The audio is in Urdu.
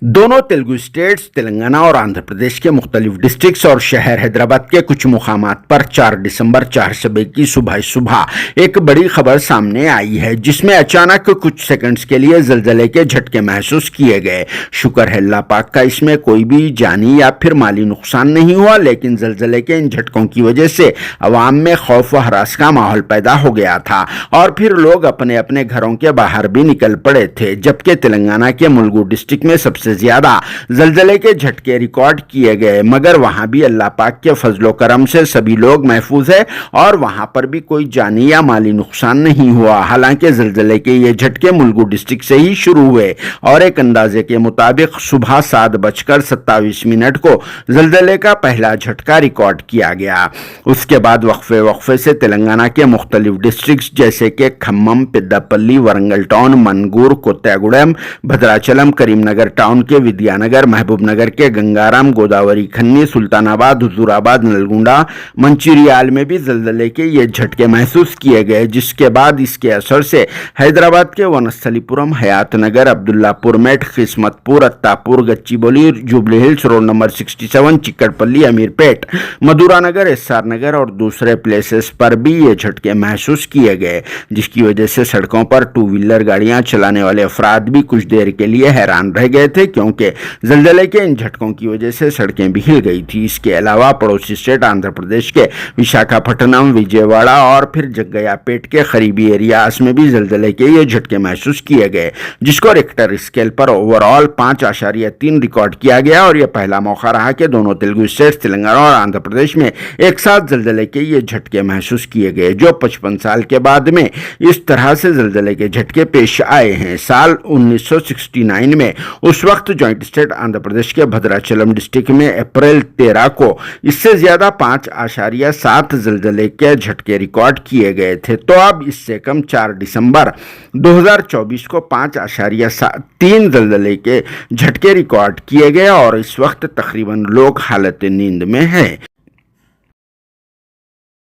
دونوں تلگو اسٹیٹس تلنگانہ اور آندھرا پردیش کے مختلف ڈسٹرکٹس اور شہر حیدرآباد کے کچھ مقامات پر 4 دسمبر 4 صبح کی صبح ایک بڑی خبر سامنے آئی ہے، جس میں اچانک کچھ سیکنڈز کے لیے زلزلے کے جھٹکے محسوس کیے گئے۔ شکر ہے اللہ پاک کا، اس میں کوئی بھی جانی یا پھر مالی نقصان نہیں ہوا، لیکن زلزلے کے ان جھٹکوں کی وجہ سے عوام میں خوف و ہراس کا ماحول پیدا ہو گیا تھا اور پھر لوگ اپنے اپنے گھروں کے باہر بھی نکل پڑے تھے، جبکہ تلنگانہ کے ملگو ڈسٹرکٹ میں سب سے زیادہ زلزلے کے جھٹکے ریکارڈ کیے گئے، مگر وہاں بھی اللہ پاک کے فضل و کرم سے سبھی لوگ محفوظ ہیں اور وہاں پر بھی کوئی جانی یا مالی نقصان نہیں ہوا۔ حالانکہ زلزلے کے یہ جھٹکے ملگو ڈسٹرکٹ سے ہی شروع ہوئے اور ایک اندازے کے مطابق صبح 7:27 کو زلزلے کا پہلا جھٹکا ریکارڈ کیا گیا۔ اس کے بعد وقفے سے تلنگانہ کے مختلف ڈسٹرکٹس جیسے کہ کھمم، پیداپلی، ورنگل ٹاؤن، منگور، کوتاگوڑم، بھدراچلم، کریم نگر ٹاؤن کے ودیا نگر، محبوب نگر کے گنگارام، گوداوری کھنی، سلطان آباد، حضور آباد، نلگونڈا، منچریال میں بھی زلزلے کے یہ جھٹکے محسوس کیے گئے، جس کے بعد اس کے اثر سے حیدرآباد کے ونستھلی پورم، حیات نگر، عبداللہ پور میٹ، قسمت پور، اتاپور، گچی بولی، جوبلی ہلز، روڈ نمبر 67، چکڑ پلی، امیر پیٹ، مدورا نگر، ایس آر نگر اور دوسرے پلیسز پر بھی یہ جھٹکے محسوس کیے گئے، جس کی وجہ سے سڑکوں پر 2 ویلر گاڑیاں چلانے والے افراد بھی کچھ دیر کے لیے حیران رہ گئے تھے، کیونکہ زلزلے کے ان جھٹکوں کی وجہ سے سڑکیں بھی ہل گئی تھی۔ اس کے علاوہ پڑوسی اسٹیٹ آندھرا پردیش کے وشاکھاپٹنم، وجےواڑا اور پھر جگیا پیٹ کے قریبی ایریاز میں بھی زلزلے کے یہ جھٹکے محسوس کیے گئے، جس کو ریکٹر اسکیل پر اوور آل 5.3 ریکارڈ کیا گیا، اور یہ پہلا موقع رہا کہ دونوں تلگو اسٹیٹس تلنگانہ اور آندھرا پردیش میں ایک ساتھ زلزلے کے یہ جھٹکے محسوس کیے گئے، جو 55 سال کے بعد میں اس طرح سے زلزلے کے جھٹکے پیش آئے ہیں۔ سال 1969 میں اس وقت جوائنٹ اسٹیٹ آندھرا پردیش کے بھدراچلم ڈسٹرکٹ میں اپریل 13 کو اس سے زیادہ 5.7 زلزلے کے جھٹکے ریکارڈ کیے گئے تھے، تو اب اس سے کم 4 دسمبر 2024 کو 5.3 زلزلے کے جھٹکے ریکارڈ کیے گئے اور اس وقت تقریباً لوگ حالت نیند میں ہیں۔